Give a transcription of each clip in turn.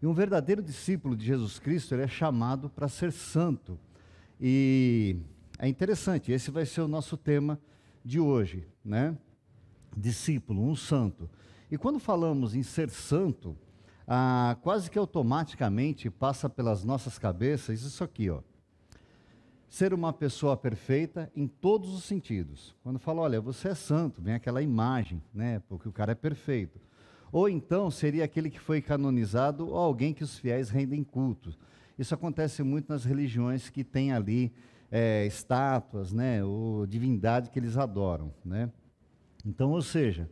E um verdadeiro discípulo de Jesus Cristo, ele é chamado para ser santo. E é interessante, esse vai ser o nosso tema de hoje, né? Discípulo, um santo. E quando falamos em ser santo, quase que automaticamente passa pelas nossas cabeças isso aqui, ó. Ser uma pessoa perfeita em todos os sentidos. Quando fala, olha, você é santo, vem aquela imagem, né? Porque o cara é perfeito. Ou então seria aquele que foi canonizado ou alguém que os fiéis rendem culto. Isso acontece muito nas religiões que têm ali estátuas, né? Ou divindade que eles adoram, né? Então, ou seja,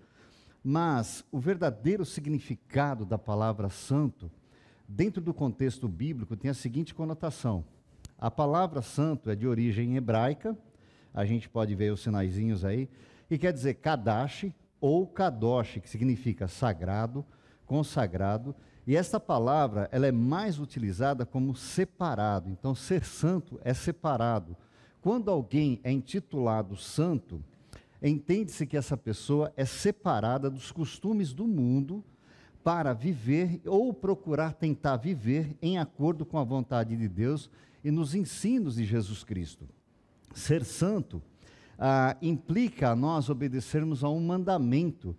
mas o verdadeiro significado da palavra santo, dentro do contexto bíblico, tem a seguinte conotação. A palavra santo é de origem hebraica, a gente pode ver os sinaizinhos aí, e quer dizer kadash ou kadosh, que significa sagrado, consagrado, e esta palavra ela é mais utilizada como separado. Então, ser santo é separado. Quando alguém é intitulado santo, entende-se que essa pessoa é separada dos costumes do mundo para viver ou procurar tentar viver em acordo com a vontade de Deus e nos ensinos de Jesus Cristo. Ser santo implica a nós obedecermos a um mandamento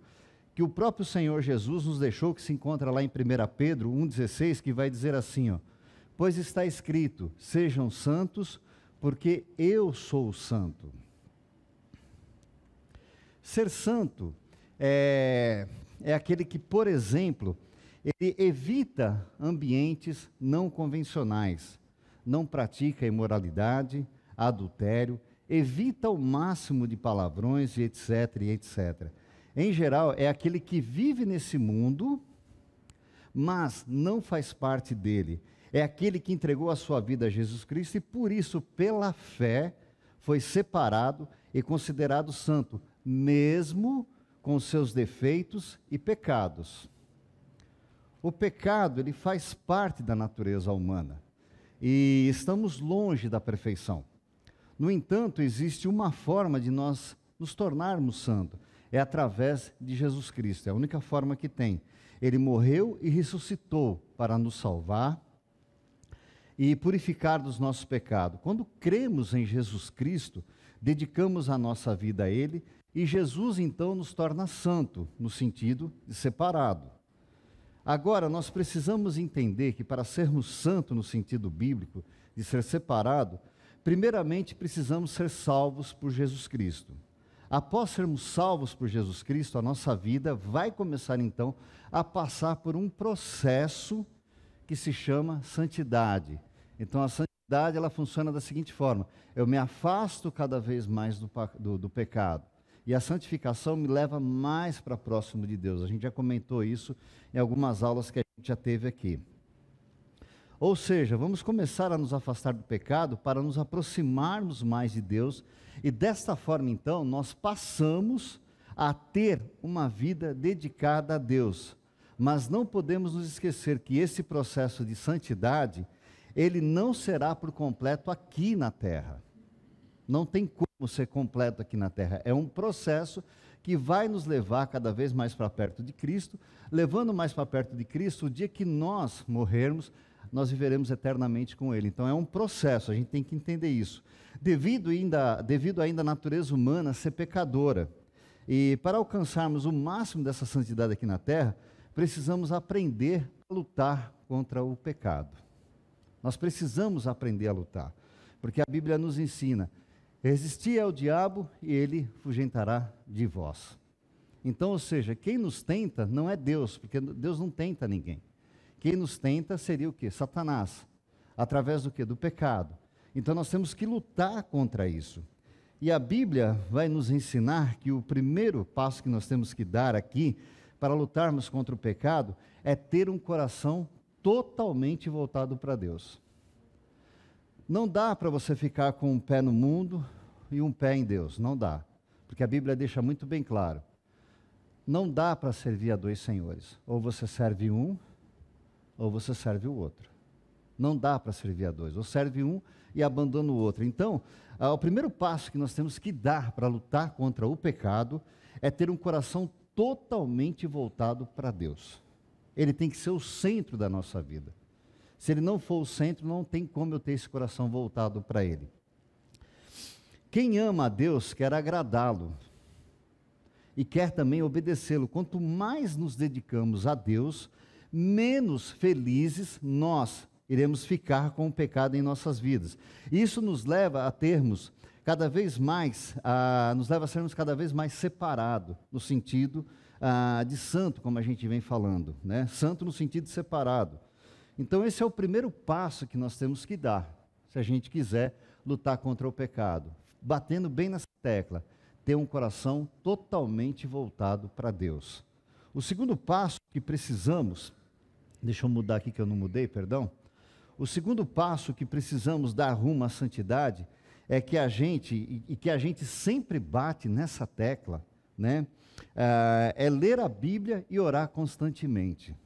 que o próprio Senhor Jesus nos deixou, que se encontra lá em 1 Pedro 1,16, que vai dizer assim, ó, pois está escrito, sejam santos, porque eu sou santo. Ser santo é aquele que, por exemplo, ele evita ambientes não convencionais, não pratica imoralidade, adultério, evita o máximo de palavrões e etc, e etc. Em geral, é aquele que vive nesse mundo, mas não faz parte dele. É aquele que entregou a sua vida a Jesus Cristo e, por isso, pela fé, foi separado e considerado santo, mesmo com seus defeitos e pecados. O pecado, ele faz parte da natureza humana e estamos longe da perfeição. No entanto, existe uma forma de nós nos tornarmos santos, é através de Jesus Cristo, é a única forma que tem. Ele morreu e ressuscitou para nos salvar e purificar dos nossos pecados. Quando cremos em Jesus Cristo, dedicamos a nossa vida a Ele, e Jesus, então, nos torna santo, no sentido de separado. Agora, nós precisamos entender que para sermos santos no sentido bíblico, de ser separado, primeiramente precisamos ser salvos por Jesus Cristo. Após sermos salvos por Jesus Cristo, a nossa vida vai começar, então, a passar por um processo que se chama santidade. Então, a santidade, ela funciona da seguinte forma, eu me afasto cada vez mais do pecado. E a santificação me leva mais para próximo de Deus. A gente já comentou isso em algumas aulas que a gente já teve aqui. Ou seja, vamos começar a nos afastar do pecado para nos aproximarmos mais de Deus. E desta forma, então, nós passamos a ter uma vida dedicada a Deus. Mas não podemos nos esquecer que esse processo de santidade, ele não será por completo aqui na terra. Não tem como ser completo aqui na terra. É um processo que vai nos levar cada vez mais para perto de Cristo. Levando mais para perto de Cristo, o dia que nós morrermos, nós viveremos eternamente com Ele. Então é um processo, a gente tem que entender isso. Devido ainda à natureza humana ser pecadora. E para alcançarmos o máximo dessa santidade aqui na terra, precisamos aprender a lutar contra o pecado. Nós precisamos aprender a lutar. Porque a Bíblia nos ensina, resistir ao diabo e ele fugentará de vós. Então, ou seja, quem nos tenta não é Deus, porque Deus não tenta ninguém. Quem nos tenta seria o quê? Satanás. Através do quê? Do pecado. Então nós temos que lutar contra isso. E a Bíblia vai nos ensinar que o primeiro passo que nós temos que dar aqui para lutarmos contra o pecado é ter um coração totalmente voltado para Deus. Não dá para você ficar com um pé no mundo e um pé em Deus, não dá. Porque a Bíblia deixa muito bem claro. Não dá para servir a dois senhores. Ou você serve um, ou você serve o outro. Não dá para servir a dois. Ou serve um e abandona o outro. Então, o primeiro passo que nós temos que dar para lutar contra o pecado é ter um coração totalmente voltado para Deus. Ele tem que ser o centro da nossa vida. Se ele não for o centro, não tem como eu ter esse coração voltado para ele. Quem ama a Deus quer agradá-lo e quer também obedecê-lo. Quanto mais nos dedicamos a Deus, menos felizes nós iremos ficar com o pecado em nossas vidas. Isso nos leva a termos cada vez mais, nos leva a sermos cada vez mais separados, no sentido de santo, como a gente vem falando, né? Santo no sentido de separado. Então esse é o primeiro passo que nós temos que dar, se a gente quiser lutar contra o pecado. Batendo bem nessa tecla, ter um coração totalmente voltado para Deus. O segundo passo que precisamos, deixa eu mudar aqui que eu não mudei, perdão. O segundo passo que precisamos dar rumo à santidade é que a gente sempre bate nessa tecla, né? É ler a Bíblia e orar constantemente.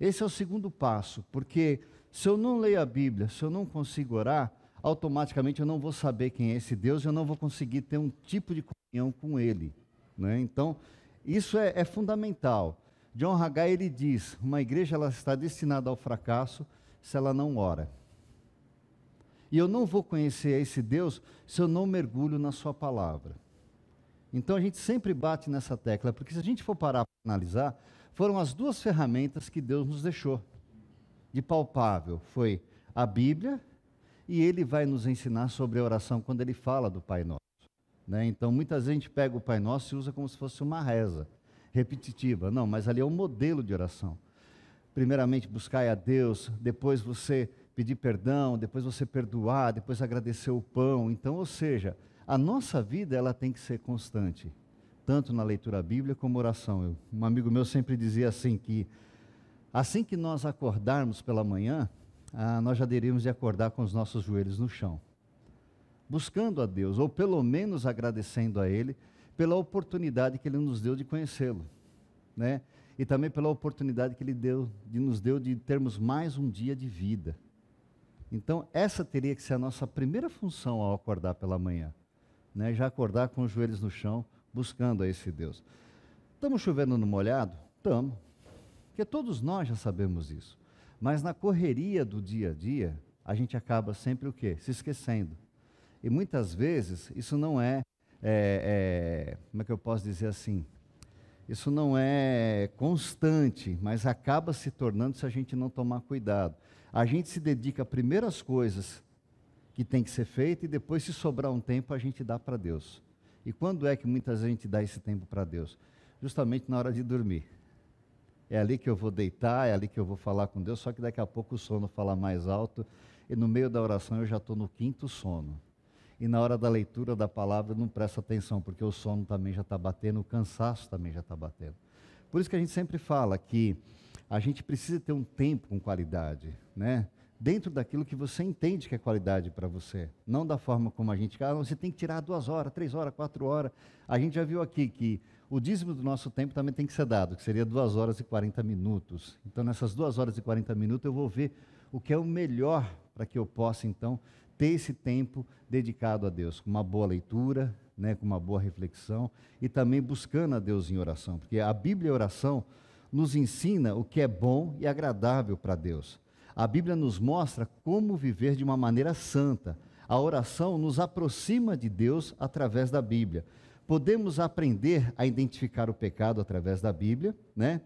Esse é o segundo passo, porque se eu não leio a Bíblia, se eu não consigo orar, automaticamente eu não vou saber quem é esse Deus, eu não vou conseguir ter um tipo de comunhão com Ele, né? Então, isso é fundamental. John Haggai, ele diz, uma igreja ela está destinada ao fracasso se ela não ora. E eu não vou conhecer esse Deus se eu não mergulho na sua palavra. Então a gente sempre bate nessa tecla, porque se a gente for parar para analisar, foram as duas ferramentas que Deus nos deixou de palpável. Foi a Bíblia, e Ele vai nos ensinar sobre a oração quando Ele fala do Pai Nosso, né? Então muitas vezes a gente pega o Pai Nosso e usa como se fosse uma reza repetitiva. Não, mas ali é um modelo de oração. Primeiramente buscai a Deus, depois você pedir perdão, depois você perdoar, depois agradecer o pão. Então, ou seja, a nossa vida ela tem que ser constante, tanto na leitura bíblica como oração. Um amigo meu sempre dizia assim que nós acordarmos pela manhã, nós já deveríamos de acordar com os nossos joelhos no chão, buscando a Deus, ou pelo menos agradecendo a Ele pela oportunidade que Ele nos deu de conhecê-lo, né? E também pela oportunidade que Ele nos deu de termos mais um dia de vida. Então, essa teria que ser a nossa primeira função ao acordar pela manhã, né? Já acordar com os joelhos no chão, buscando a esse Deus. Estamos chovendo no molhado? Estamos, porque todos nós já sabemos isso. Mas na correria do dia a dia, a gente acaba sempre o quê? Se esquecendo. E muitas vezes, isso não como é que eu posso dizer assim? Isso não é constante, mas acaba se tornando se a gente não tomar cuidado. A gente se dedica primeiro às coisas que tem que ser feita e depois, se sobrar um tempo, a gente dá para Deus. E quando é que muitas vezes a gente dá esse tempo para Deus? Justamente na hora de dormir. É ali que eu vou deitar, é ali que eu vou falar com Deus, só que daqui a pouco o sono fala mais alto e no meio da oração eu já estou no quinto sono. E na hora da leitura da palavra eu não presto atenção, porque o sono também já está batendo, o cansaço também já está batendo. Por isso que a gente sempre fala que a gente precisa ter um tempo com qualidade, né? Dentro daquilo que você entende que é qualidade para você. Não da forma como a gente, você tem que tirar 2 horas, 3 horas, 4 horas. A gente já viu aqui que o dízimo do nosso tempo também tem que ser dado, que seria 2 horas e 40 minutos. Então, nessas 2 horas e 40 minutos, eu vou ver o que é o melhor para que eu possa, então, ter esse tempo dedicado a Deus, com uma boa leitura, né, com uma boa reflexão, e também buscando a Deus em oração, porque a Bíblia e a oração nos ensina o que é bom e agradável para Deus. A Bíblia nos mostra como viver de uma maneira santa. A oração nos aproxima de Deus através da Bíblia. Podemos aprender a identificar o pecado através da Bíblia, né?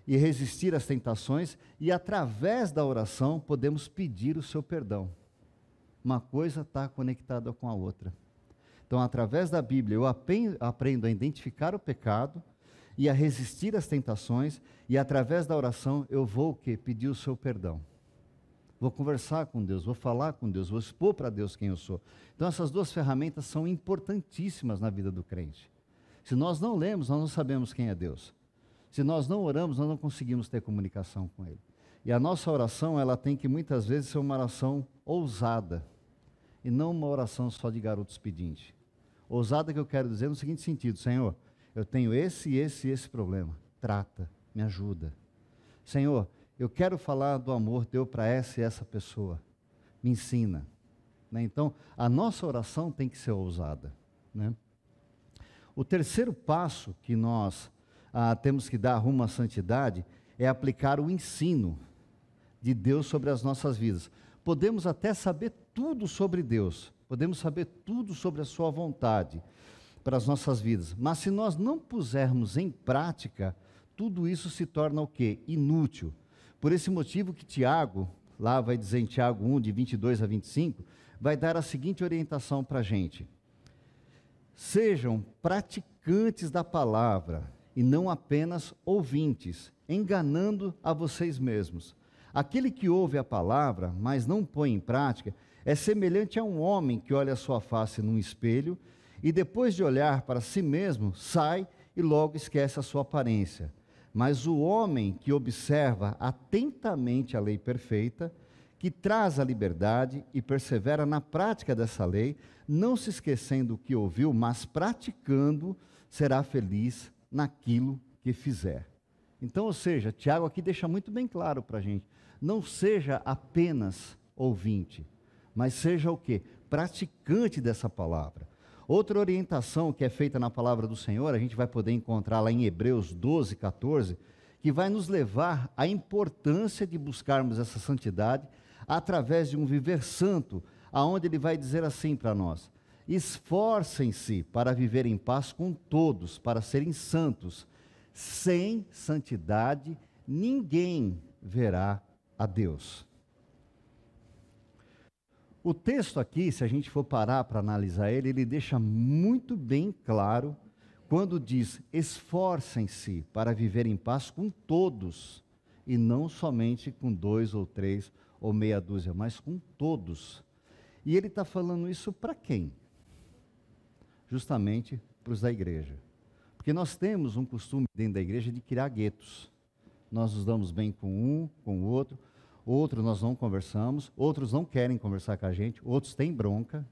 E resistir às tentações, e através da oração podemos pedir o seu perdão. Uma coisa está conectada com a outra. Então, através da Bíblia, eu aprendo a identificar o pecado e a resistir às tentações, e através da oração eu vou o quê? Pedir o seu perdão. Vou conversar com Deus, vou falar com Deus, vou expor para Deus quem eu sou. Então essas duas ferramentas são importantíssimas na vida do crente. Se nós não lemos, nós não sabemos quem é Deus. Se nós não oramos, nós não conseguimos ter comunicação com Ele. E a nossa oração, ela tem que muitas vezes ser uma oração ousada, e não uma oração só de garotos pedintes. Ousada que eu quero dizer no seguinte sentido: Senhor, eu tenho esse problema, trata, me ajuda. Senhor, eu quero falar do amor teu para essa e essa pessoa, me ensina. Né? Então, a nossa oração tem que ser ousada. Né? O terceiro passo que nós temos que dar rumo à santidade é aplicar o ensino de Deus sobre as nossas vidas. Podemos até saber tudo sobre Deus, podemos saber tudo sobre a sua vontade para as nossas vidas, mas se nós não pusermos em prática, tudo isso se torna o quê? Inútil. Por esse motivo que Tiago, lá vai dizer em Tiago 1, de 22 a 25, vai dar a seguinte orientação para a gente: sejam praticantes da palavra e não apenas ouvintes, enganando a vocês mesmos. Aquele que ouve a palavra, mas não põe em prática, é semelhante a um homem que olha a sua face num espelho e depois de olhar para si mesmo, sai e logo esquece a sua aparência. Mas o homem que observa atentamente a lei perfeita, que traz a liberdade e persevera na prática dessa lei, não se esquecendo o que ouviu, mas praticando, será feliz naquilo que fizer. Então, ou seja, Tiago aqui deixa muito bem claro para a gente, não seja apenas ouvinte, mas seja o quê? Praticante dessa palavra. Outra orientação que é feita na palavra do Senhor, a gente vai poder encontrar lá em Hebreus 12, 14, que vai nos levar à importância de buscarmos essa santidade através de um viver santo, aonde ele vai dizer assim para nós: esforcem-se para viver em paz com todos, para serem santos. Sem santidade, ninguém verá a Deus. O texto aqui, se a gente for parar para analisar ele, ele deixa muito bem claro quando diz: esforcem-se para viver em paz com todos, e não somente com 2 ou 3 ou meia dúzia, mas com todos. E ele está falando isso para quem? Justamente para os da igreja. Porque nós temos um costume dentro da igreja de criar guetos. Nós nos damos bem com um, com o outro, outros nós não conversamos, outros não querem conversar com a gente, outros têm bronca,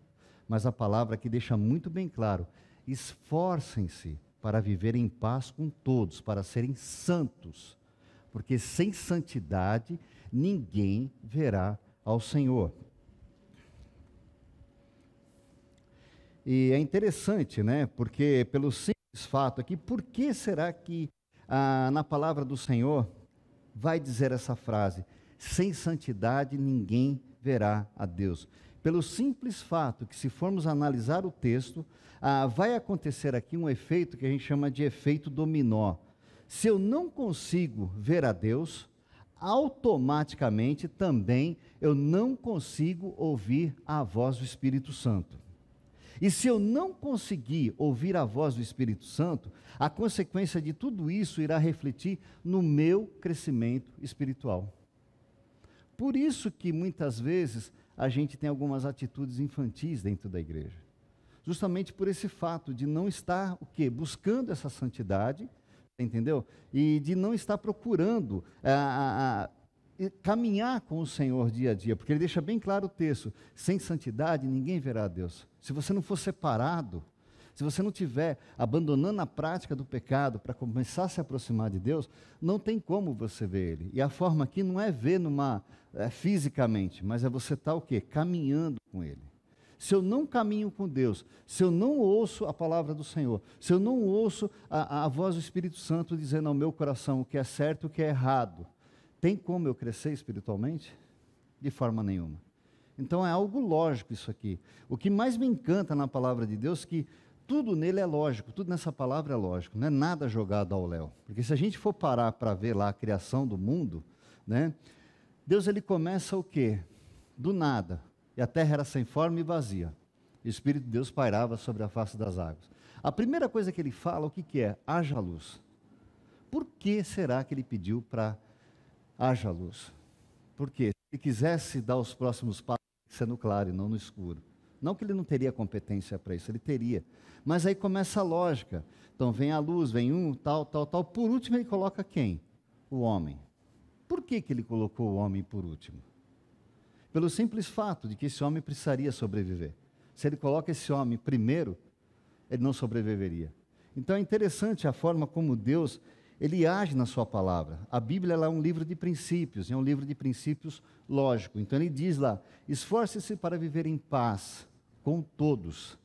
mas a palavra aqui deixa muito bem claro: esforcem-se para viver em paz com todos, para serem santos, porque sem santidade ninguém verá ao Senhor. E é interessante, né? Porque pelo simples fato aqui, por que será que na palavra do Senhor vai dizer essa frase: sem santidade ninguém verá a Deus? Pelo simples fato que, se formos analisar o texto, vai acontecer aqui um efeito que a gente chama de efeito dominó. Se eu não consigo ver a Deus, automaticamente também eu não consigo ouvir a voz do Espírito Santo. E se eu não conseguir ouvir a voz do Espírito Santo, a consequência de tudo isso irá refletir no meu crescimento espiritual. Por isso que muitas vezes a gente tem algumas atitudes infantis dentro da igreja. Justamente por esse fato de não estar o quê? Buscando essa santidade, entendeu? E de não estar procurando caminhar com o Senhor dia a dia, porque ele deixa bem claro o texto: sem santidade ninguém verá a Deus. Se você não for separado, se você não estiver abandonando a prática do pecado para começar a se aproximar de Deus, não tem como você ver Ele. E a forma aqui não é ver fisicamente, mas é você estar o quê? Caminhando com Ele. Se eu não caminho com Deus, se eu não ouço a palavra do Senhor, se eu não ouço a voz do Espírito Santo dizendo ao meu coração o que é certo e o que é errado, tem como eu crescer espiritualmente? De forma nenhuma. Então é algo lógico isso aqui. O que mais me encanta na palavra de Deus é que tudo nele é lógico, tudo nessa palavra é lógico, não é nada jogado ao léu. Porque se a gente for parar para ver lá a criação do mundo, né, Deus ele começa o quê? Do nada. E a terra era sem forma e vazia. E o Espírito de Deus pairava sobre a face das águas. A primeira coisa que ele fala, o que é? Haja luz. Por que será que ele pediu para haja luz? Porque se ele quisesse dar os próximos passos, ser no claro e não no escuro. Não que ele não teria competência para isso, ele teria. Mas aí começa a lógica. Então vem a luz, vem tal. Por último ele coloca quem? O homem. Por que ele colocou o homem por último? Pelo simples fato de que esse homem precisaria sobreviver. Se ele coloca esse homem primeiro, ele não sobreviveria. Então é interessante a forma como Deus ele age na sua palavra. A Bíblia ela é um livro de princípios, é um livro de princípios lógico. Então ele diz lá: esforce-se para viver em paz com todos,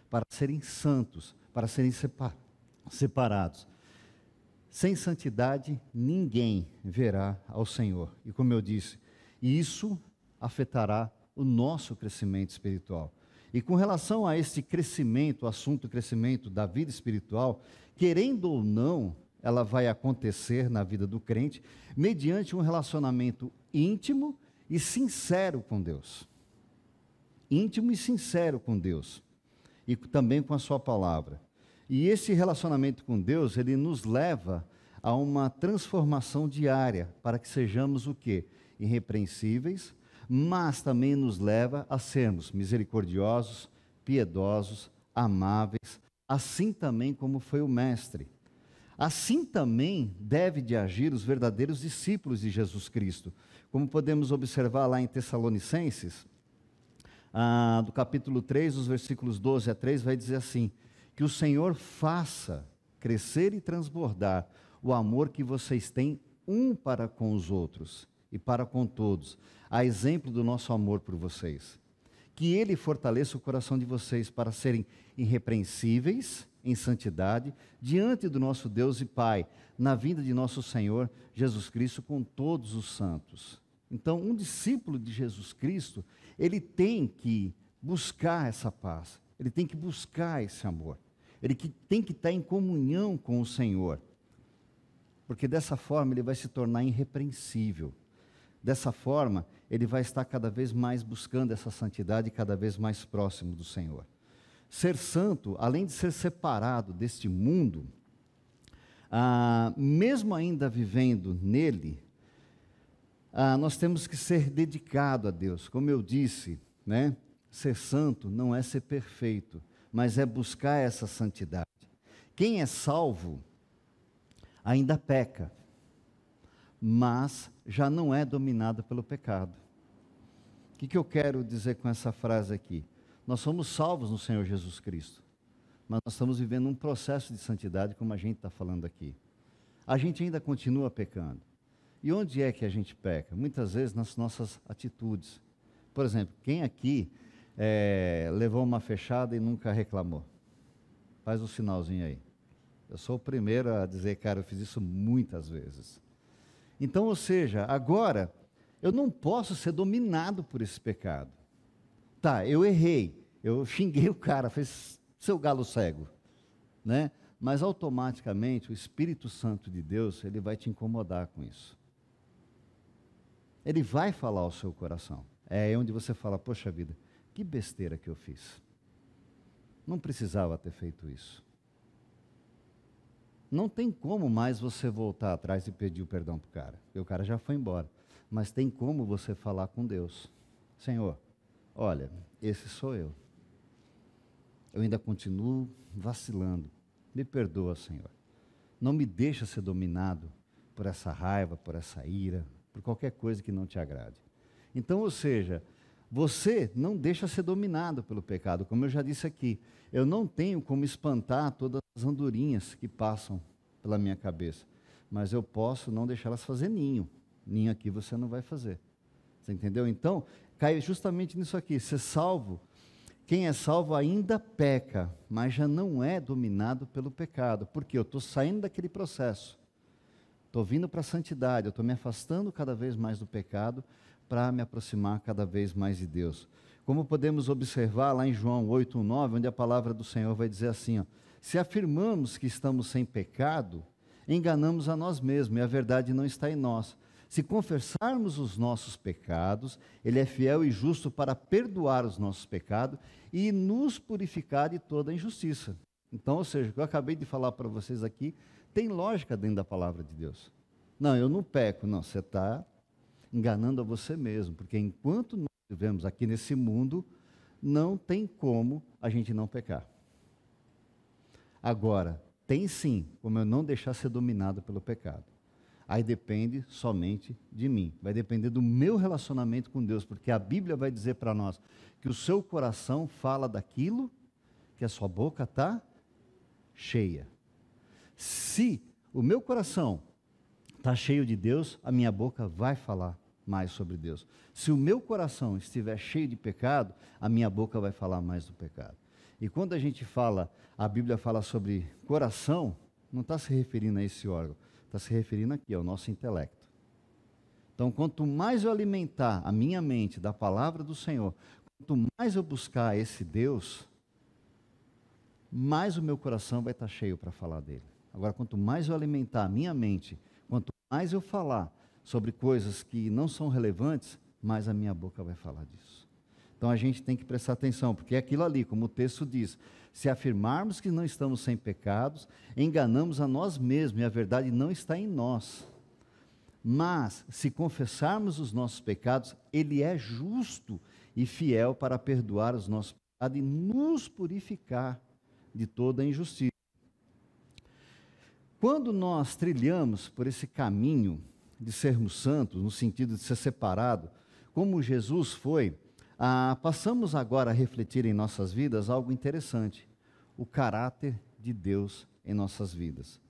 para serem santos, para serem separados. Sem santidade, ninguém verá ao Senhor. E como eu disse, isso afetará o nosso crescimento espiritual. E com relação a esse crescimento, o assunto crescimento da vida espiritual, querendo ou não, ela vai acontecer na vida do crente mediante um relacionamento íntimo e sincero com Deus. Íntimo e sincero com Deus. E também com a sua palavra. E esse relacionamento com Deus, ele nos leva a uma transformação diária, para que sejamos o quê? Irrepreensíveis, mas também nos leva a sermos misericordiosos, piedosos, amáveis, assim também como foi o Mestre. Assim também deve de agir os verdadeiros discípulos de Jesus Cristo. Como podemos observar lá em Tessalonicenses, do capítulo 3, os versículos 12 a 3, vai dizer assim, que o Senhor faça crescer e transbordar o amor que vocês têm um para com os outros e para com todos, a exemplo do nosso amor por vocês. Que Ele fortaleça o coração de vocês para serem irrepreensíveis em santidade diante do nosso Deus e Pai, na vinda de nosso Senhor Jesus Cristo com todos os santos. Então, um discípulo de Jesus Cristo, ele tem que buscar essa paz, ele tem que buscar esse amor, ele tem que estar em comunhão com o Senhor, porque dessa forma ele vai se tornar irrepreensível. Dessa forma, ele vai estar cada vez mais buscando essa santidade, cada vez mais próximo do Senhor. Ser santo, além de ser separado deste mundo, mesmo ainda vivendo nele, nós temos que ser dedicado a Deus. Como eu disse, né? Ser santo não é ser perfeito, mas é buscar essa santidade. Quem é salvo ainda peca, mas já não é dominado pelo pecado. O que eu quero dizer com essa frase aqui? Nós somos salvos no Senhor Jesus Cristo, mas nós estamos vivendo um processo de santidade, como a gente está falando aqui. A gente ainda continua pecando. E onde é que a gente peca? Muitas vezes nas nossas atitudes. Por exemplo, quem aqui levou uma fechada e nunca reclamou? Faz o sinalzinho aí. Eu sou o primeiro a dizer, cara, eu fiz isso muitas vezes. Então, ou seja, agora, eu não posso ser dominado por esse pecado. Tá, eu errei, eu xinguei o cara, fez seu galo cego, né? Mas automaticamente o Espírito Santo de Deus, ele vai te incomodar com isso. Ele vai falar ao seu coração. É onde você fala, poxa vida, que besteira que eu fiz. Não precisava ter feito isso. Não tem como mais você voltar atrás e pedir o perdão para o cara, porque o cara já foi embora. Mas tem como você falar com Deus. Senhor, olha, esse sou eu. Eu ainda continuo vacilando. Me perdoa, Senhor. Não me deixa ser dominado por essa raiva, por essa ira, por qualquer coisa que não te agrade. Então, ou seja, você não deixa ser dominado pelo pecado. Como eu já disse aqui, eu não tenho como espantar todas as andorinhas que passam pela minha cabeça, mas eu posso não deixá-las fazer ninho. Ninho aqui você não vai fazer. Você entendeu? Então, cai justamente nisso aqui. Ser salvo, quem é salvo ainda peca, mas já não é dominado pelo pecado. Porque eu estou saindo daquele processo. Estou vindo para a santidade, eu estou me afastando cada vez mais do pecado para me aproximar cada vez mais de Deus. Como podemos observar lá em João 8:9, onde a palavra do Senhor vai dizer assim, ó, se afirmamos que estamos sem pecado, enganamos a nós mesmos e a verdade não está em nós. Se confessarmos os nossos pecados, Ele é fiel e justo para perdoar os nossos pecados e nos purificar de toda injustiça. Então, ou seja, o que eu acabei de falar para vocês aqui, tem lógica dentro da palavra de Deus. Não, eu não peco. Não, você está enganando a você mesmo, porque enquanto nós vivemos aqui nesse mundo, não tem como a gente não pecar. Agora, tem sim como eu não deixar ser dominado pelo pecado. Aí depende somente de mim. Vai depender do meu relacionamento com Deus, porque a Bíblia vai dizer para nós que o seu coração fala daquilo que a sua boca está cheia. Se o meu coração está cheio de Deus, a minha boca vai falar mais sobre Deus. Se o meu coração estiver cheio de pecado, a minha boca vai falar mais do pecado. E quando a gente fala, a Bíblia fala sobre coração, não está se referindo a esse órgão. Está se referindo aqui ao nosso intelecto. Então, quanto mais eu alimentar a minha mente da palavra do Senhor, quanto mais eu buscar esse Deus, mais o meu coração vai estar cheio para falar dele. Agora, quanto mais eu alimentar a minha mente, quanto mais eu falar sobre coisas que não são relevantes, mais a minha boca vai falar disso. Então, a gente tem que prestar atenção, porque é aquilo ali, como o texto diz, se afirmarmos que não estamos sem pecados, enganamos a nós mesmos e a verdade não está em nós. Mas, se confessarmos os nossos pecados, Ele é justo e fiel para perdoar os nossos pecados e nos purificar de toda a injustiça. Quando nós trilhamos por esse caminho de sermos santos, no sentido de ser separado, como Jesus foi, passamos agora a refletir em nossas vidas algo interessante: o caráter de Deus em nossas vidas.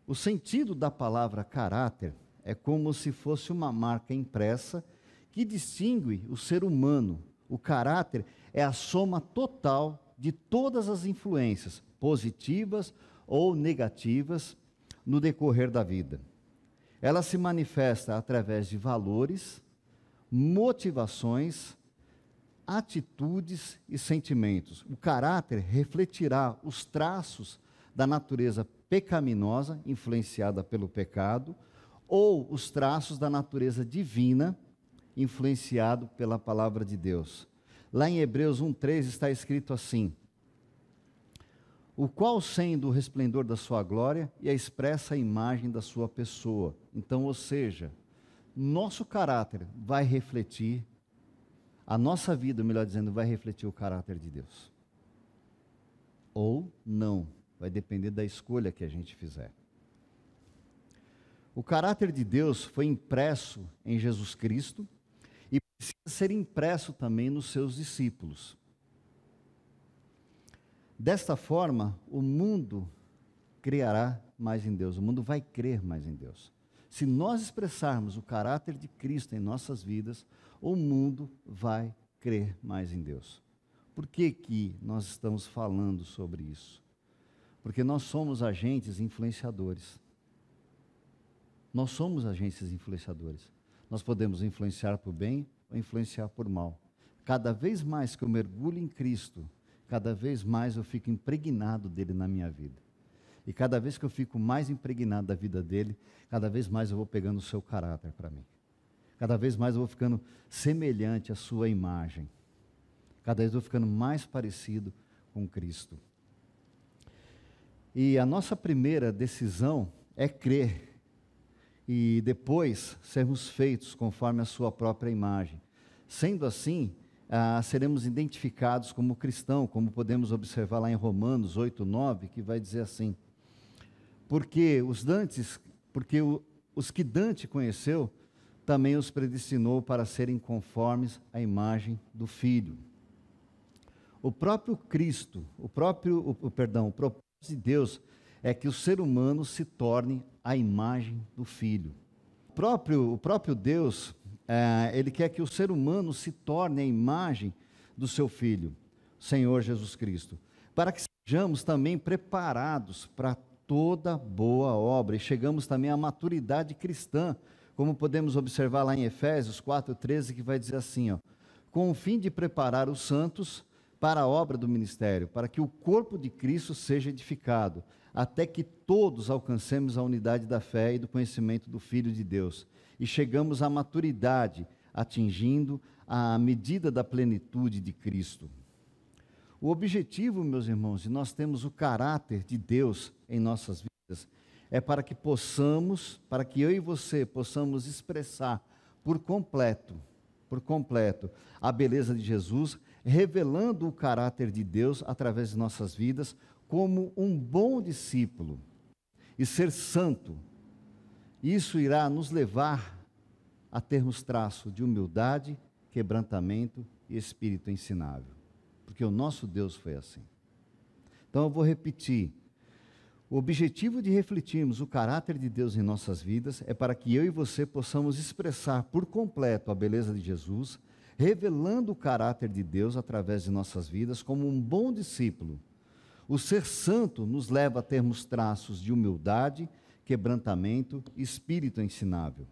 O sentido da palavra caráter é como se fosse uma marca impressa que distingue o ser humano. O caráter é a soma total de todas as influências, positivas ou negativas, no decorrer da vida. Ela se manifesta através de valores, motivações, atitudes e sentimentos. O caráter refletirá os traços da natureza pecaminosa, influenciada pelo pecado, ou os traços da natureza divina, influenciado pela palavra de Deus. Lá em Hebreus 1:3 está escrito assim: o qual sendo o resplendor da sua glória e a expressa imagem da sua pessoa. Então, ou seja, nosso caráter vai refletir, a nossa vida, melhor dizendo, vai refletir o caráter de Deus. Ou não, vai depender da escolha que a gente fizer. O caráter de Deus foi impresso em Jesus Cristo e precisa ser impresso também nos seus discípulos. Desta forma, o mundo criará mais em Deus, o mundo vai crer mais em Deus. Se nós expressarmos o caráter de Cristo em nossas vidas, o mundo vai crer mais em Deus. Por que que nós estamos falando sobre isso? Porque nós somos agentes influenciadores. Nós somos agentes influenciadores. Nós podemos influenciar por bem ou influenciar por mal. Cada vez mais que eu mergulho em Cristo, cada vez mais eu fico impregnado dele na minha vida. E cada vez que eu fico mais impregnado da vida dele, cada vez mais eu vou pegando o seu caráter para mim. Cada vez mais eu vou ficando semelhante à sua imagem. Cada vez eu vou ficando mais parecido com Cristo. E a nossa primeira decisão é crer. E depois sermos feitos conforme a sua própria imagem. Sendo assim, seremos identificados como cristão, como podemos observar lá em Romanos 8:9, que vai dizer assim: porque os que Dante conheceu, também os predestinou para serem conformes à imagem do Filho. O próprio Cristo, o propósito de Deus é que o ser humano se torne a imagem do Filho. O próprio Deus, Ele quer que o ser humano se torne a imagem do seu Filho, Senhor Jesus Cristo, para que sejamos também preparados para toda boa obra e chegamos também à maturidade cristã, como podemos observar lá em Efésios 4:13, que vai dizer assim, com o fim de preparar os santos para a obra do ministério, para que o corpo de Cristo seja edificado, até que todos alcancemos a unidade da fé e do conhecimento do Filho de Deus, e chegamos à maturidade, atingindo a medida da plenitude de Cristo. O objetivo, meus irmãos, de nós termos o caráter de Deus em nossas vidas, é para que eu e você possamos expressar por completo, a beleza de Jesus, revelando o caráter de Deus através de nossas vidas, como um bom discípulo, e ser santo. Isso irá nos levar a termos traço de humildade, quebrantamento e espírito ensinável, porque o nosso Deus foi assim. Então eu vou repetir: o objetivo de refletirmos o caráter de Deus em nossas vidas é para que eu e você possamos expressar por completo a beleza de Jesus, revelando o caráter de Deus através de nossas vidas como um bom discípulo. O ser santo nos leva a termos traços de humildade, quebrantamento, espírito ensinável.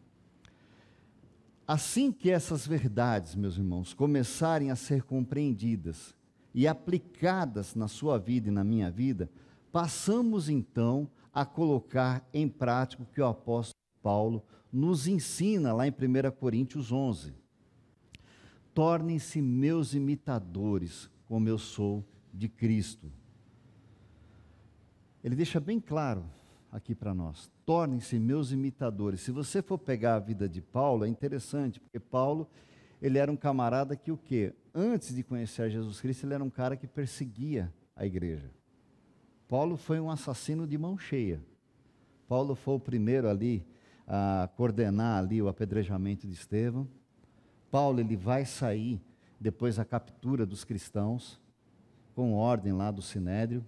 Assim que essas verdades, meus irmãos, começarem a ser compreendidas e aplicadas na sua vida e na minha vida, passamos então a colocar em prática o que o apóstolo Paulo nos ensina lá em 1 Coríntios 11. Tornem-se meus imitadores, como eu sou de Cristo. Ele deixa bem claro aqui para nós, tornem-se meus imitadores. Se você for pegar a vida de Paulo, é interessante, porque Paulo, ele era um camarada que o quê? Antes de conhecer a Jesus Cristo, ele era um cara que perseguia a igreja. Paulo foi um assassino de mão cheia. Paulo foi o primeiro ali a coordenar ali o apedrejamento de Estevão. Paulo, ele vai sair depois da captura dos cristãos, com ordem lá do Sinédrio,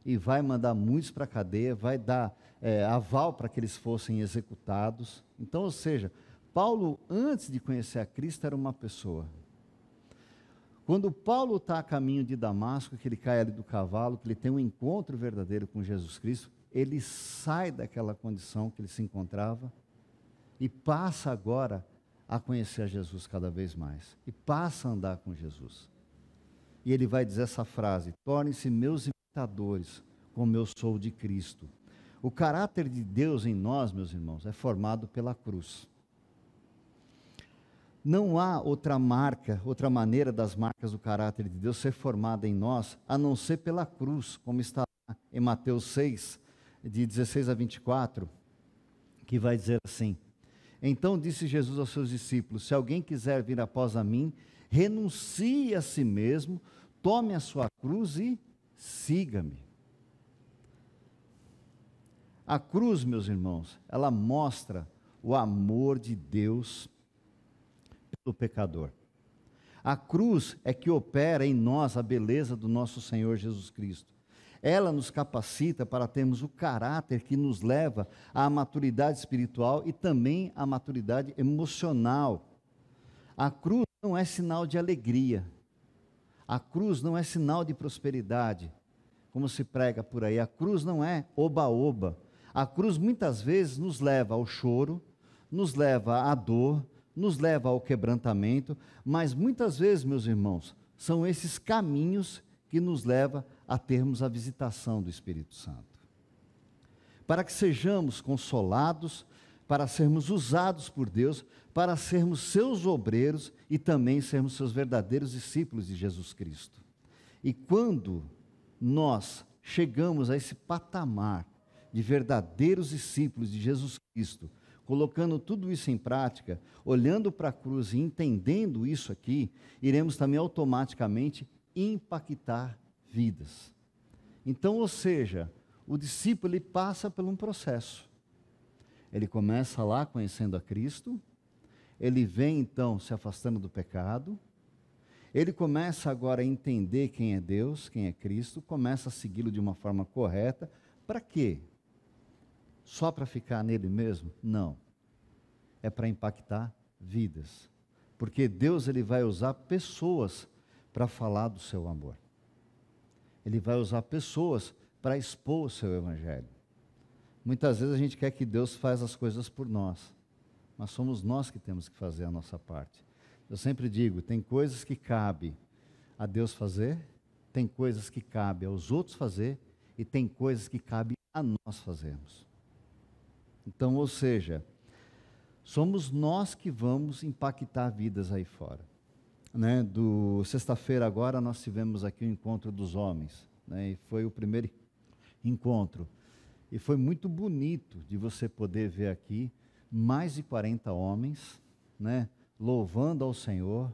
e vai mandar muitos para a cadeia, vai dar aval para que eles fossem executados. Então, ou seja, Paulo, antes de conhecer a Cristo, era uma pessoa. Quando Paulo está a caminho de Damasco, que ele cai ali do cavalo, que ele tem um encontro verdadeiro com Jesus Cristo, ele sai daquela condição que ele se encontrava e passa agora a conhecer a Jesus cada vez mais. E passa a andar com Jesus. E ele vai dizer essa frase: tornem-se meus imitadores, como eu sou de Cristo. O caráter de Deus em nós, meus irmãos, é formado pela cruz. Não há outra marca, outra maneira das marcas do caráter de Deus ser formada em nós, a não ser pela cruz, como está lá em Mateus 6, de 16 a 24, que vai dizer assim: então disse Jesus aos seus discípulos: se alguém quiser vir após a mim, renuncie a si mesmo, tome a sua cruz e siga-me. A cruz, meus irmãos, ela mostra o amor de Deus pelo pecador. A cruz é que opera em nós a beleza do nosso Senhor Jesus Cristo. Ela nos capacita para termos o caráter que nos leva à maturidade espiritual e também à maturidade emocional. A cruz não é sinal de alegria. A cruz não é sinal de prosperidade, como se prega por aí. A cruz não é oba-oba. A cruz muitas vezes nos leva ao choro, nos leva à dor, nos leva ao quebrantamento, mas muitas vezes, meus irmãos, são esses caminhos que nos levam a termos a visitação do Espírito Santo. Para que sejamos consolados, para sermos usados por Deus, para sermos seus obreiros e também sermos seus verdadeiros discípulos de Jesus Cristo. E quando nós chegamos a esse patamar de verdadeiros discípulos de Jesus Cristo, colocando tudo isso em prática, olhando para a cruz e entendendo isso aqui, iremos também automaticamente impactar vidas. Então, ou seja, o discípulo ele passa por um processo. Ele começa lá conhecendo a Cristo, ele vem então se afastando do pecado, ele começa agora a entender quem é Deus, quem é Cristo, começa a segui-lo de uma forma correta. Para quê? Só para ficar nele mesmo? Não. É para impactar vidas. Porque Deus ele vai usar pessoas para falar do seu amor. Ele vai usar pessoas para expor o seu evangelho. Muitas vezes a gente quer que Deus faça as coisas por nós, mas somos nós que temos que fazer a nossa parte. Eu sempre digo, tem coisas que cabe a Deus fazer, tem coisas que cabe aos outros fazer e tem coisas que cabe a nós fazermos. Então, ou seja, somos nós que vamos impactar vidas aí fora. Sexta-feira agora nós tivemos aqui o encontro dos homens, e foi o primeiro encontro. E foi muito bonito de você poder ver aqui mais de 40 homens, louvando ao Senhor,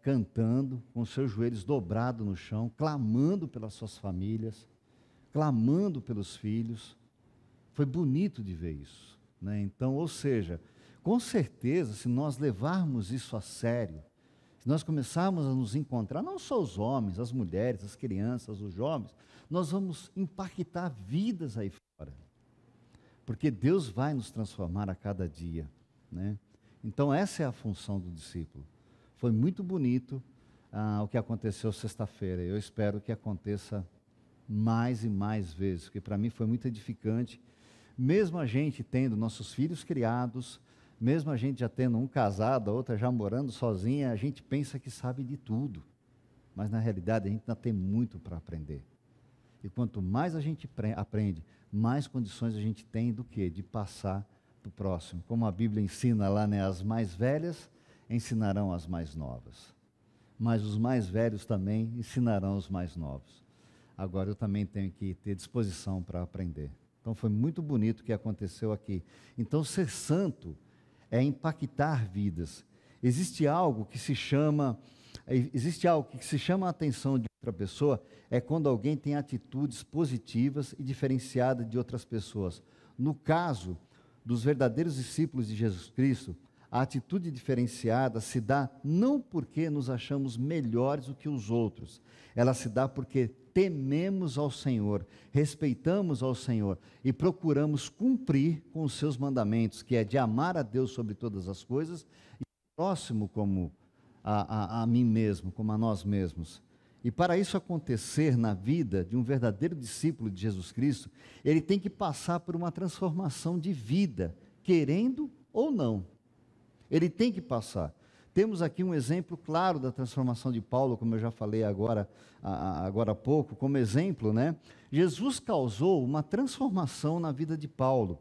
cantando, com seus joelhos dobrados no chão, clamando pelas suas famílias, clamando pelos filhos. Foi bonito de ver isso. Então, ou seja, com certeza, se nós levarmos isso a sério, se nós começarmos a nos encontrar, não só os homens, as mulheres, as crianças, os jovens, nós vamos impactar vidas aí fora. Porque Deus vai nos transformar a cada dia. Então, essa é a função do discípulo. Foi muito bonito o que aconteceu sexta-feira. Eu espero que aconteça mais e mais vezes, porque para mim foi muito edificante. Mesmo a gente tendo nossos filhos criados, mesmo a gente já tendo um casado, a outra já morando sozinha, a gente pensa que sabe de tudo. Mas na realidade a gente ainda tem muito para aprender. E quanto mais a gente aprende, mais condições a gente tem do que? De passar para o próximo. Como a Bíblia ensina lá, né? As mais velhas ensinarão as mais novas. Mas os mais velhos também ensinarão os mais novos. Agora eu também tenho que ter disposição para aprender. Então foi muito bonito o que aconteceu aqui. Então ser santo é impactar vidas. Existe algo que se chama a atenção de outra pessoa, é quando alguém tem atitudes positivas e diferenciadas de outras pessoas. No caso dos verdadeiros discípulos de Jesus Cristo, a atitude diferenciada se dá não porque nos achamos melhores do que os outros, ela se dá porque tememos ao Senhor, respeitamos ao Senhor e procuramos cumprir com os seus mandamentos, que é de amar a Deus sobre todas as coisas e o próximo como a mim mesmo, como a nós mesmos. E para isso acontecer na vida de um verdadeiro discípulo de Jesus Cristo, ele tem que passar por uma transformação de vida, querendo ou não. Ele tem que passar. Temos aqui um exemplo claro da transformação de Paulo, como eu já falei agora há pouco, como exemplo, né? Jesus causou uma transformação na vida de Paulo,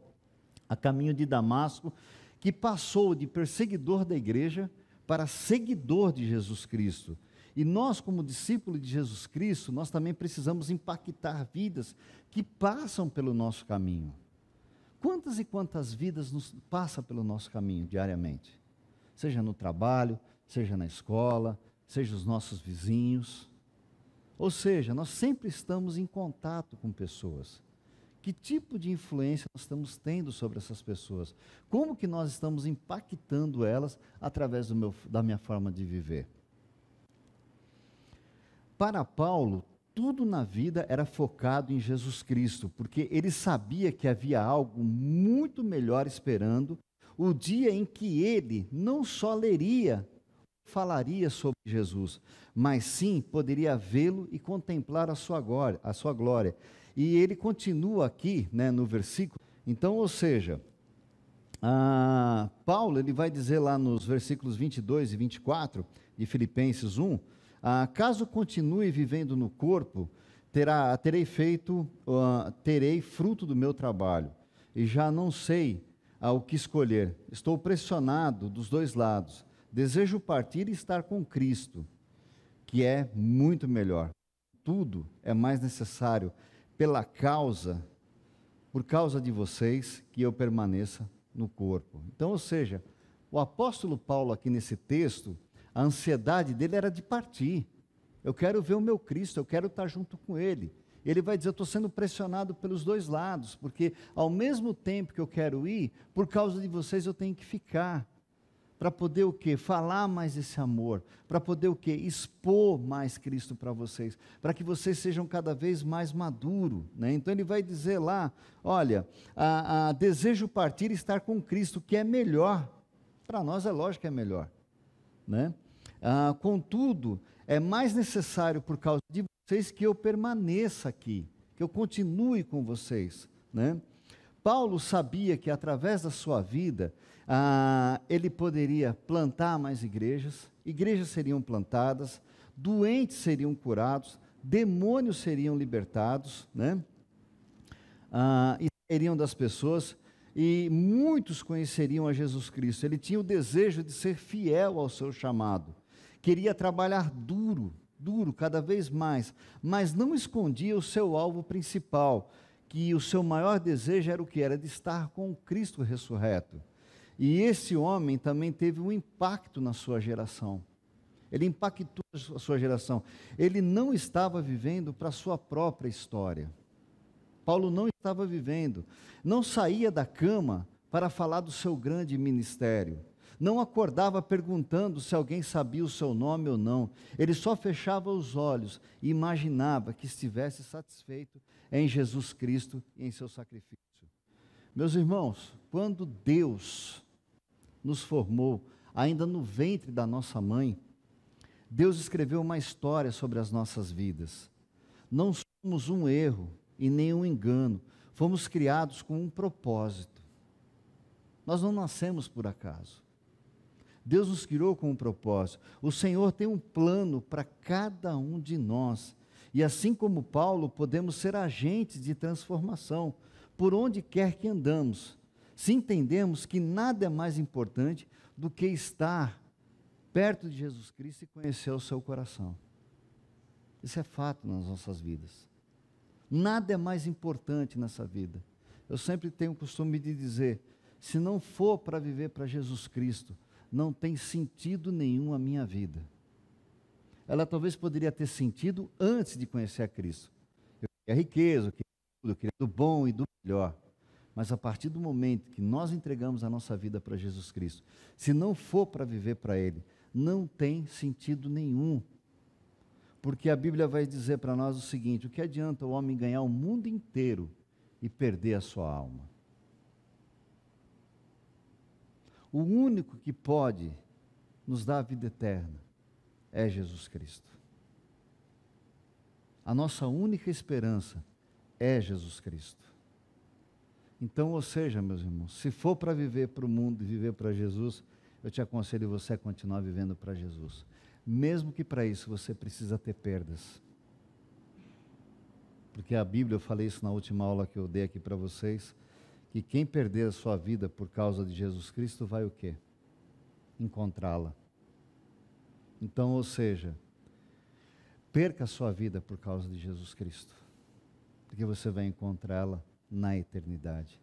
a caminho de Damasco, que passou de perseguidor da igreja para seguidor de Jesus Cristo. E nós, como discípulos de Jesus Cristo, nós também precisamos impactar vidas que passam pelo nosso caminho. Quantas e quantas vidas passam pelo nosso caminho diariamente? Seja no trabalho, seja na escola, seja os nossos vizinhos. Ou seja, nós sempre estamos em contato com pessoas. Que tipo de influência nós estamos tendo sobre essas pessoas? Como que nós estamos impactando elas através da minha forma de viver? Para Paulo, tudo na vida era focado em Jesus Cristo, porque ele sabia que havia algo muito melhor esperando, o dia em que ele não só leria, falaria sobre Jesus, mas sim poderia vê-lo e contemplar a sua glória. E ele continua aqui, né, no versículo. Então, ou seja, Paulo ele vai dizer lá nos versículos 22 e 24 de Filipenses 1, caso continue vivendo no corpo, terei fruto do meu trabalho, e já não sei o que escolher. Estou pressionado dos dois lados. Desejo partir e estar com Cristo, que é muito melhor. Tudo é mais necessário por causa de vocês, que eu permaneça no corpo. Então, ou seja, o apóstolo Paulo aqui nesse texto, a ansiedade dele era de partir. Eu quero ver o meu Cristo, eu quero estar junto com ele. Ele vai dizer, eu estou sendo pressionado pelos dois lados, porque ao mesmo tempo que eu quero ir, por causa de vocês eu tenho que ficar. Para poder o quê? Falar mais esse amor. Para poder o quê? Expor mais Cristo para vocês. Para que vocês sejam cada vez mais maduros. Né? Então ele vai dizer lá, olha, desejo partir e estar com Cristo, que é melhor. Para nós é lógico que é melhor. Né? Contudo, é mais necessário por causa de vocês que eu permaneça aqui, que eu continue com vocês. Né? Paulo sabia que através da sua vida, ele poderia plantar mais igrejas seriam plantadas, doentes seriam curados, demônios seriam libertados, né? E sairiam das pessoas, e muitos conheceriam a Jesus Cristo. Ele tinha o desejo de ser fiel ao seu chamado, queria trabalhar duro cada vez mais, mas não escondia o seu alvo principal, que o seu maior desejo era o que? Era de estar com o Cristo ressurreto. E esse homem também teve um impacto na sua geração. Ele impactou a sua geração. Ele não estava vivendo para a sua própria história. Paulo não estava vivendo, não saía da cama para falar do seu grande ministério. Não acordava perguntando se alguém sabia o seu nome ou não. Ele só fechava os olhos e imaginava que estivesse satisfeito em Jesus Cristo e em seu sacrifício. Meus irmãos, quando Deus nos formou, ainda no ventre da nossa mãe, Deus escreveu uma história sobre as nossas vidas. Não só somos um erro e nem um engano. Fomos criados com um propósito. Nós não nascemos por acaso. Deus nos criou com um propósito. O Senhor tem um plano para cada um de nós. E assim como Paulo, podemos ser agentes de transformação por onde quer que andamos, se entendemos que nada é mais importante do que estar perto de Jesus Cristo e conhecer o seu coração. Isso é fato nas nossas vidas. Nada é mais importante nessa vida. Eu sempre tenho o costume de dizer, se não for para viver para Jesus Cristo, não tem sentido nenhum a minha vida. Ela talvez poderia ter sentido antes de conhecer a Cristo. Eu queria riqueza, eu queria tudo, eu queria do bom e do melhor. Mas a partir do momento que nós entregamos a nossa vida para Jesus Cristo, se não for para viver para Ele, não tem sentido nenhum. Porque a Bíblia vai dizer para nós o seguinte: o que adianta o homem ganhar o mundo inteiro e perder a sua alma? O único que pode nos dar a vida eterna é Jesus Cristo. A nossa única esperança é Jesus Cristo. Então, ou seja, meus irmãos, se for para viver para o mundo e viver para Jesus, eu te aconselho você a continuar vivendo para Jesus. Mesmo que para isso você precisa ter perdas. Porque a Bíblia, eu falei isso na última aula que eu dei aqui para vocês, que quem perder a sua vida por causa de Jesus Cristo vai o quê? Encontrá-la. Então, ou seja, perca a sua vida por causa de Jesus Cristo, porque você vai encontrá-la na eternidade.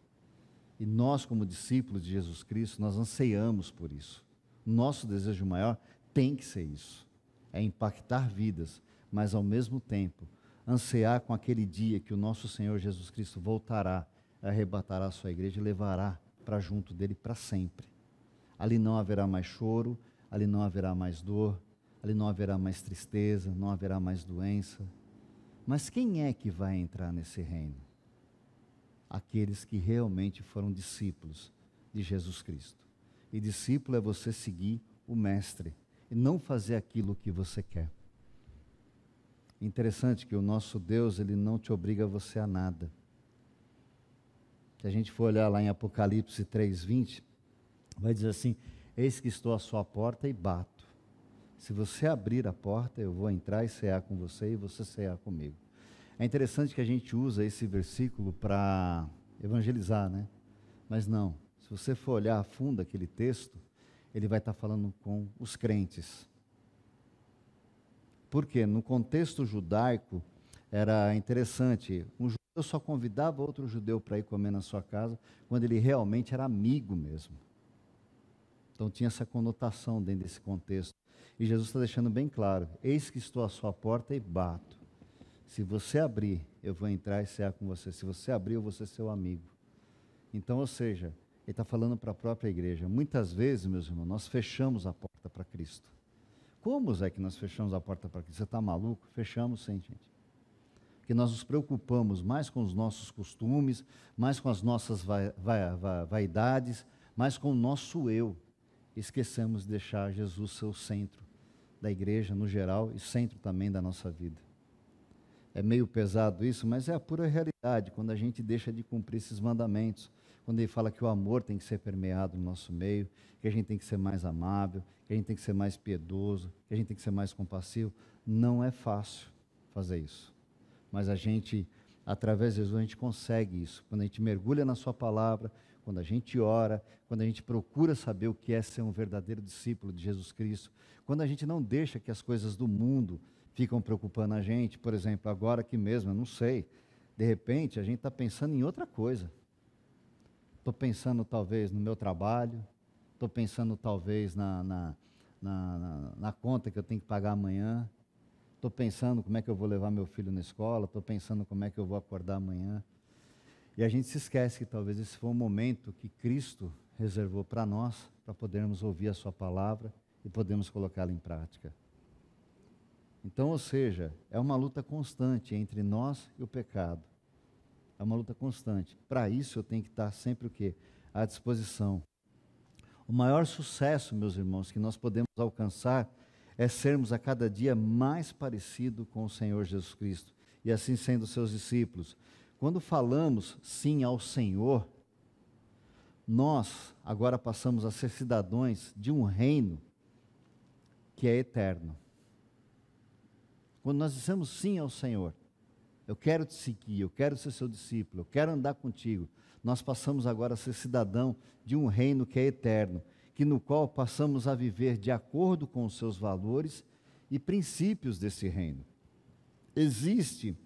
E nós, como discípulos de Jesus Cristo, nós anseiamos por isso. Nosso desejo maior tem que ser isso, é impactar vidas, mas ao mesmo tempo, anseiar com aquele dia que o nosso Senhor Jesus Cristo voltará, arrebatará a sua igreja e levará para junto dele para sempre. Ali não haverá mais choro, ali não haverá mais dor, ali não haverá mais tristeza, não haverá mais doença. Mas quem é que vai entrar nesse reino? Aqueles que realmente foram discípulos de Jesus Cristo. E discípulo é você seguir o Mestre e não fazer aquilo que você quer. Interessante que o nosso Deus, ele não te obriga a você a nada. Se a gente for olhar lá em Apocalipse 3:20, vai dizer assim: eis que estou à sua porta e bato. Se você abrir a porta, eu vou entrar e cear com você e você cear comigo. É interessante que a gente usa esse versículo para evangelizar, né? Mas não, se você for olhar a fundo aquele texto, ele vai estar falando com os crentes. Por quê? No contexto judaico, era interessante, um judeu só convidava outro judeu para ir comer na sua casa, quando ele realmente era amigo mesmo. Então tinha essa conotação dentro desse contexto. E Jesus está deixando bem claro: eis que estou à sua porta e bato. Se você abrir, eu vou entrar e cear com você. Se você abrir, eu vou ser seu amigo. Então, ou seja, ele está falando para a própria igreja. Muitas vezes, meus irmãos, nós fechamos a porta para Cristo. Como é que nós fechamos a porta para Cristo? Você está maluco? Fechamos sim, gente. Porque nós nos preocupamos mais com os nossos costumes, mais com as nossas vaidades, mais com o nosso eu. Esquecemos de deixar Jesus ser o centro da igreja no geral e centro também da nossa vida. É meio pesado isso, mas é a pura realidade, quando a gente deixa de cumprir esses mandamentos, quando ele fala que o amor tem que ser permeado no nosso meio, que a gente tem que ser mais amável, que a gente tem que ser mais piedoso, que a gente tem que ser mais compassivo. Não é fácil fazer isso, mas a gente, através de Jesus, a gente consegue isso. Quando a gente mergulha na sua palavra, quando a gente ora, quando a gente procura saber o que é ser um verdadeiro discípulo de Jesus Cristo, quando a gente não deixa que as coisas do mundo ficam preocupando a gente. Por exemplo, agora aqui mesmo, eu não sei, de repente a gente está pensando em outra coisa. Estou pensando talvez no meu trabalho, estou pensando talvez na conta que eu tenho que pagar amanhã, estou pensando como é que eu vou levar meu filho na escola, estou pensando como é que eu vou acordar amanhã. E a gente se esquece que talvez esse foi um momento que Cristo reservou para nós, para podermos ouvir a sua palavra e podermos colocá-la em prática. Então, ou seja, é uma luta constante entre nós e o pecado. É uma luta constante. Para isso eu tenho que estar sempre o quê? À disposição. O maior sucesso, meus irmãos, que nós podemos alcançar é sermos a cada dia mais parecido com o Senhor Jesus Cristo e assim sendo seus discípulos. Quando falamos sim ao Senhor, nós agora passamos a ser cidadãos de um reino que é eterno. Quando nós dissemos sim ao Senhor, eu quero te seguir, eu quero ser seu discípulo, eu quero andar contigo, nós passamos agora a ser cidadão de um reino que é eterno, que no qual passamos a viver de acordo com os seus valores e princípios desse reino. Existe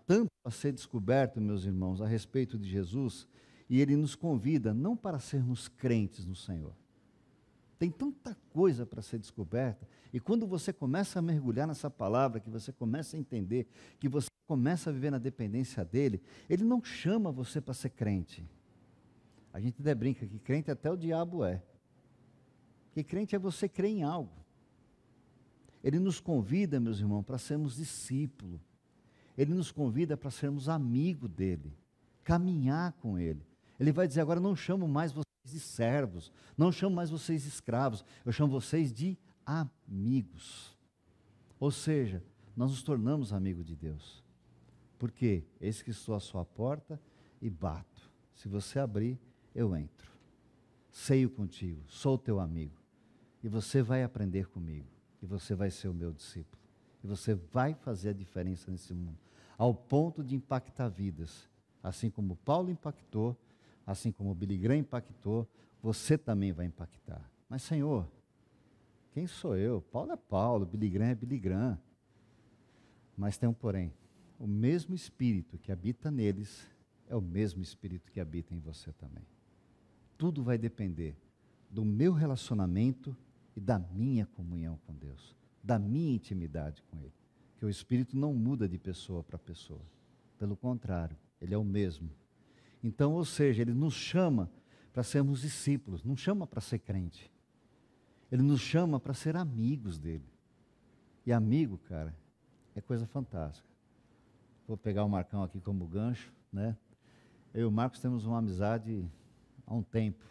tanto a ser descoberto, meus irmãos, a respeito de Jesus, e ele nos convida não para sermos crentes no Senhor. Tem tanta coisa para ser descoberta, e quando você começa a mergulhar nessa palavra, que você começa a entender, que você começa a viver na dependência dele, ele não chama você para ser crente. A gente até brinca que crente até o diabo é. Que crente é você crer em algo. Ele nos convida, meus irmãos, para sermos discípulos. Ele nos convida para sermos amigos dele, caminhar com ele. Ele vai dizer, agora não chamo mais vocês de servos, não chamo mais vocês de escravos, eu chamo vocês de amigos. Ou seja, nós nos tornamos amigos de Deus. Por quê? Eis que estou à sua porta e bato. Se você abrir, eu entro. Ceio contigo, sou teu amigo. E você vai aprender comigo. E você vai ser o meu discípulo. E você vai fazer a diferença nesse mundo. Ao ponto de impactar vidas. Assim como Paulo impactou, assim como Billy Graham impactou, você também vai impactar. Mas, Senhor, quem sou eu? Paulo é Paulo, Billy Graham é Billy Graham. Mas tem um porém. O mesmo Espírito que habita neles é o mesmo Espírito que habita em você também. Tudo vai depender do meu relacionamento e da minha comunhão com Deus, da minha intimidade com Ele. Que o Espírito não muda de pessoa para pessoa. Pelo contrário, Ele é o mesmo. Então, ou seja, Ele nos chama para sermos discípulos, não chama para ser crente. Ele nos chama para ser amigos dEle. E amigo, cara, é coisa fantástica. Vou pegar o Marcão aqui como gancho, né? Eu e o Marcos temos uma amizade há um tempo.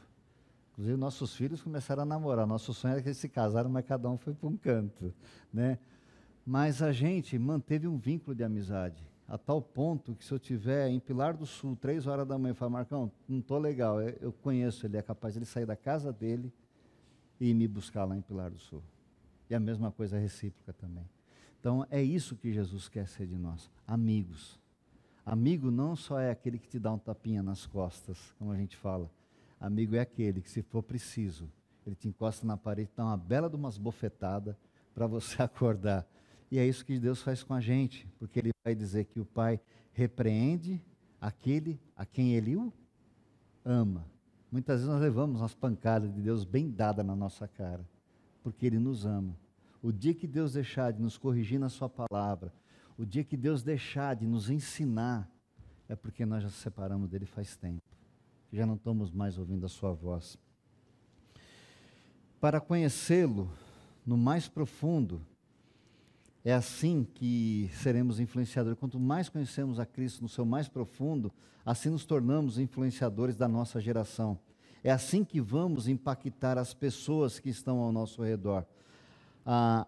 Inclusive, nossos filhos começaram a namorar. Nosso sonho era que eles se casaram, mas cada um foi para um canto, né? Mas a gente manteve um vínculo de amizade, a tal ponto que se eu estiver em Pilar do Sul, 3 horas da manhã, eu falo, Marcão, não estou legal, eu conheço ele, é capaz de ele sair da casa dele e me buscar lá em Pilar do Sul. E a mesma coisa é recíproca também. Então, é isso que Jesus quer ser de nós, amigos. Amigo não só é aquele que te dá um tapinha nas costas, como a gente fala. Amigo é aquele que, se for preciso, ele te encosta na parede, dá uma bela de umas bofetadas para você acordar. E é isso que Deus faz com a gente, porque Ele vai dizer que o Pai repreende aquele a quem Ele o ama. Muitas vezes nós levamos umas pancadas de Deus bem dadas na nossa cara, porque Ele nos ama. O dia que Deus deixar de nos corrigir na sua palavra, o dia que Deus deixar de nos ensinar, é porque nós já se separamos dele faz tempo, já não estamos mais ouvindo a sua voz. Para conhecê-lo no mais profundo, é assim que seremos influenciadores. Quanto mais conhecemos a Cristo no seu mais profundo, assim nos tornamos influenciadores da nossa geração. É assim que vamos impactar as pessoas que estão ao nosso redor,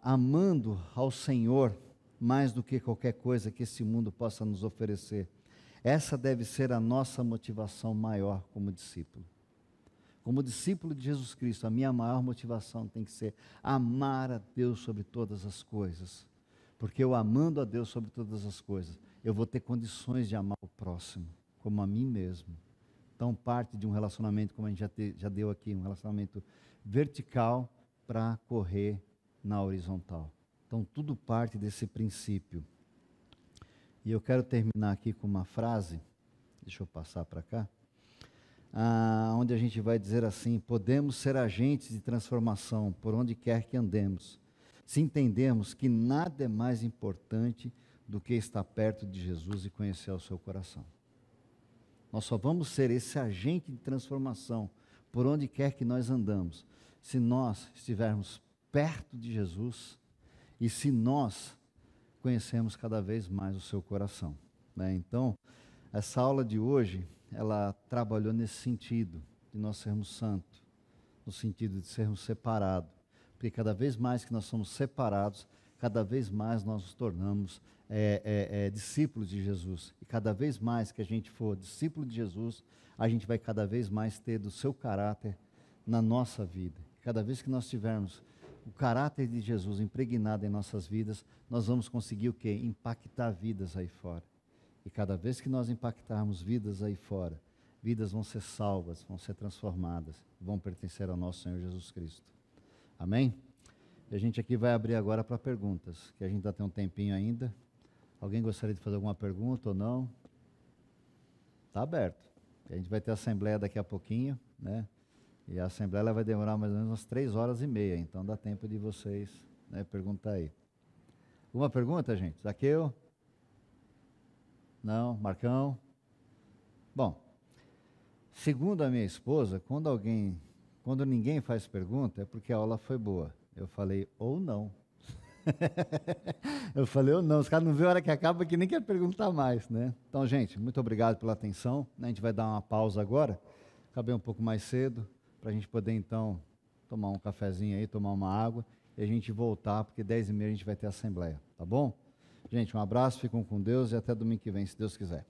amando ao Senhor mais do que qualquer coisa que esse mundo possa nos oferecer. Essa deve ser a nossa motivação maior como discípulo. Como discípulo de Jesus Cristo, a minha maior motivação tem que ser amar a Deus sobre todas as coisas. Porque eu amando a Deus sobre todas as coisas, eu vou ter condições de amar o próximo, como a mim mesmo. Então, parte de um relacionamento, como a gente já deu aqui, um relacionamento vertical para correr na horizontal. Então, tudo parte desse princípio. E eu quero terminar aqui com uma frase, deixa eu passar para cá, onde a gente vai dizer assim: podemos ser agentes de transformação por onde quer que andemos, se entendermos que nada é mais importante do que estar perto de Jesus e conhecer o seu coração. Nós só vamos ser esse agente de transformação por onde quer que nós andamos, se nós estivermos perto de Jesus e se nós conhecemos cada vez mais o seu coração, né? Então, essa aula de hoje, ela trabalhou nesse sentido, de nós sermos santos, no sentido de sermos separados, porque cada vez mais que nós somos separados, cada vez mais nós nos tornamos discípulos de Jesus. E cada vez mais que a gente for discípulo de Jesus, a gente vai cada vez mais ter do seu caráter na nossa vida. Cada vez que nós tivermos o caráter de Jesus impregnado em nossas vidas, nós vamos conseguir o quê? Impactar vidas aí fora. E cada vez que nós impactarmos vidas aí fora, vidas vão ser salvas, vão ser transformadas, vão pertencer ao nosso Senhor Jesus Cristo. Amém? E a gente aqui vai abrir agora para perguntas, que a gente ainda tem um tempinho ainda. Alguém gostaria de fazer alguma pergunta ou não? Está aberto. A gente vai ter assembleia daqui a pouquinho, né? E a assembleia ela vai demorar mais ou menos umas 3h30, então dá tempo de vocês, né, perguntar aí. Alguma pergunta, gente? Zaqueu? Não? Marcão? Bom, segundo a minha esposa, quando ninguém faz pergunta, é porque a aula foi boa. Eu falei, ou não. Eu falei, ou não. Os caras não vê a hora que acaba que nem quer perguntar mais, né? Então, gente, muito obrigado pela atenção. A gente vai dar uma pausa agora. Acabei um pouco mais cedo, para a gente poder, então, tomar um cafezinho aí, tomar uma água, e a gente voltar, porque 10h30 a gente vai ter assembleia, tá bom? Gente, um abraço, fiquem com Deus e até domingo que vem, se Deus quiser.